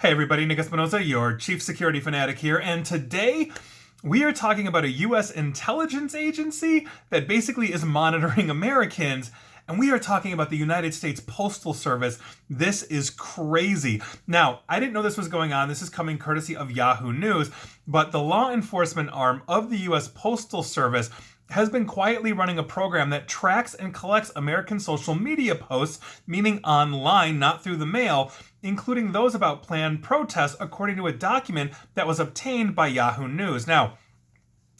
Hey everybody, Nick Espinosa, your chief security fanatic here, and today we are talking about a US intelligence agency that basically is monitoring Americans, and we are talking about the United States Postal Service. This is crazy. Now, I didn't know this was going on. This is coming courtesy of Yahoo News, but the law enforcement arm of the US Postal Service has been quietly running a program that tracks and collects American social media posts, meaning online, not through the mail, including those about planned protests, according to a document that was obtained by Yahoo News. Now,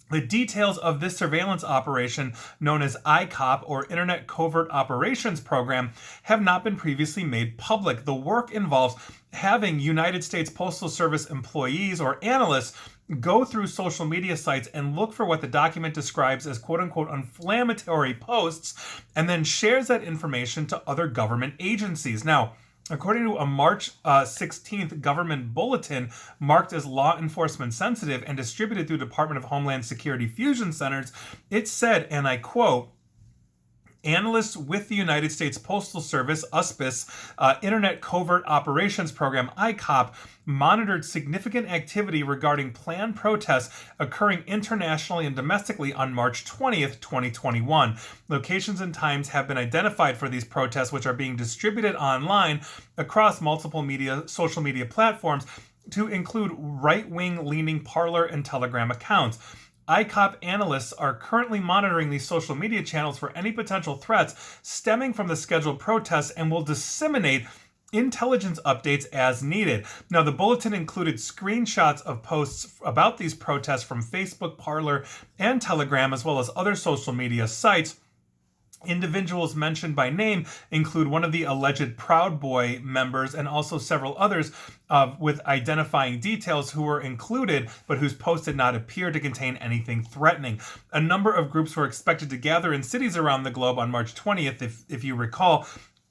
the details of this surveillance operation, known as ICOP, or Internet Covert Operations Program, have not been previously made public. The work involves having United States Postal Service employees or analysts go through social media sites and look for what the document describes as quote-unquote inflammatory posts, and then shares that information to other government agencies. Now, according to a March 16th government bulletin marked as law enforcement sensitive and distributed through Department of Homeland Security Fusion Centers, it said, and I quote, "Analysts with the United States Postal Service, USPS, Internet Covert Operations Program, ICOP, monitored significant activity regarding planned protests occurring internationally and domestically on March 20th, 2021. Locations and times have been identified for these protests, which are being distributed online across multiple social media platforms to include right-wing leaning Parler and Telegram accounts. ICOP analysts are currently monitoring these social media channels for any potential threats stemming from the scheduled protests and will disseminate intelligence updates as needed." Now, the bulletin included screenshots of posts about these protests from Facebook, Parler, and Telegram, as well as other social media sites. Individuals mentioned by name include one of the alleged Proud Boy members and also several others with identifying details who were included, but whose posts did not appear to contain anything threatening. A number of groups were expected to gather in cities around the globe on March 20th, if you recall,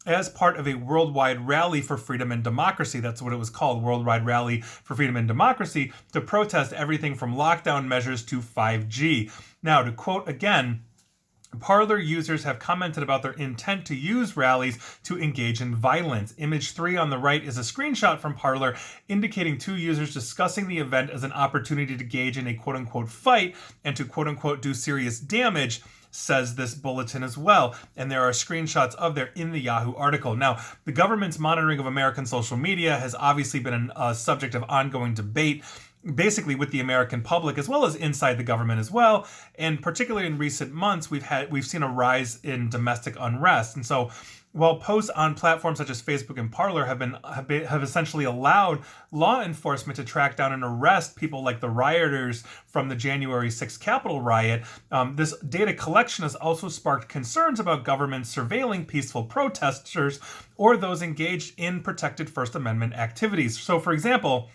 as part of a worldwide rally for freedom and democracy. That's what it was called, Worldwide Rally for Freedom and Democracy, to protest everything from lockdown measures to 5G. Now, to quote again, Parler users have commented about their intent to use rallies to engage in violence. Image 3 on the right is a screenshot from Parler indicating two users discussing the event as an opportunity to engage in a quote-unquote fight and to quote-unquote do serious damage, says this bulletin as well. And there are screenshots of there in the Yahoo article. Now, the government's monitoring of American social media has obviously been a subject of ongoing debate, basically with the American public as well as inside the government as well. And particularly in recent months, we've seen a rise in domestic unrest. And so while posts on platforms such as Facebook and Parler have essentially allowed law enforcement to track down and arrest people like the rioters from the January 6th Capitol riot, this data collection has also sparked concerns about governments surveilling peaceful protesters or those engaged in protected First Amendment activities. So, for example,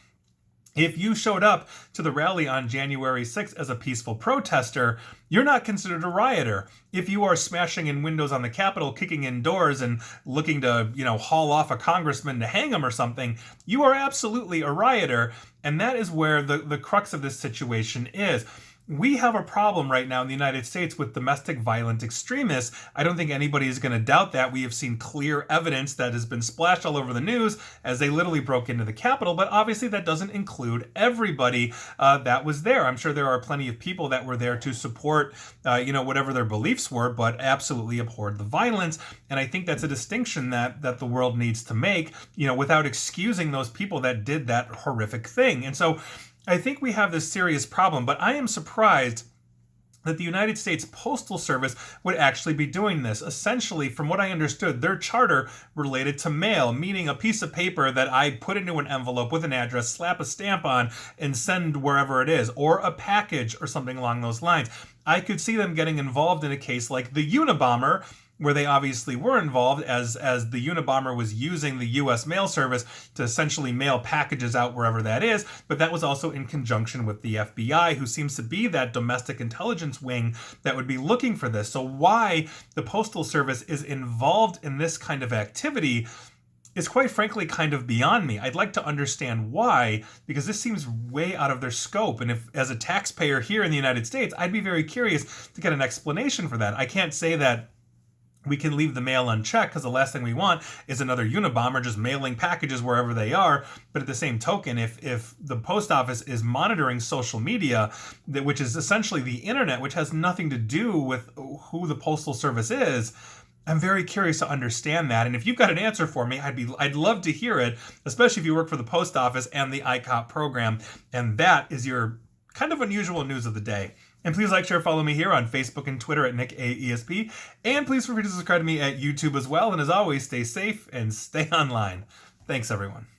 if you showed up to the rally on January 6th as a peaceful protester, you're not considered a rioter. If you are smashing in windows on the Capitol, kicking in doors, and looking to, haul off a congressman to hang him or something, you are absolutely a rioter. And that is where the crux of this situation is. We have a problem right now in the United States with domestic violent extremists. I don't think anybody is going to doubt that. We have seen clear evidence that has been splashed all over the news as they literally broke into the Capitol, but obviously that doesn't include everybody that was there. I'm sure there are plenty of people that were there to support, whatever their beliefs were, but absolutely abhorred the violence. And I think that's a distinction that the world needs to make, without excusing those people that did that horrific thing. And so I think we have this serious problem, but I am surprised that the United States Postal Service would actually be doing this. Essentially, from what I understood, their charter related to mail, meaning a piece of paper that I put into an envelope with an address, slap a stamp on, and send wherever it is, or a package or something along those lines. I could see them getting involved in a case like the Unabomber, where they obviously were involved as the Unabomber was using the U.S. mail service to essentially mail packages out wherever that is, but that was also in conjunction with the FBI, who seems to be that domestic intelligence wing that would be looking for this. So why the Postal Service is involved in this kind of activity is quite frankly kind of beyond me. I'd like to understand why, because this seems way out of their scope. And if, as a taxpayer here in the United States, I'd be very curious to get an explanation for that. I can't say that we can leave the mail unchecked because the last thing we want is another Unabomber just mailing packages wherever they are. But at the same token, if the post office is monitoring social media, which is essentially the internet, which has nothing to do with who the Postal Service is, I'm very curious to understand that. And if you've got an answer for me, I'd love to hear it, especially if you work for the post office and the ICOP program. And that is your kind of unusual news of the day. And please like, share, follow me here on Facebook and Twitter at NickAESP. And please feel free to subscribe to me at YouTube as well. And as always, stay safe and stay online. Thanks, everyone.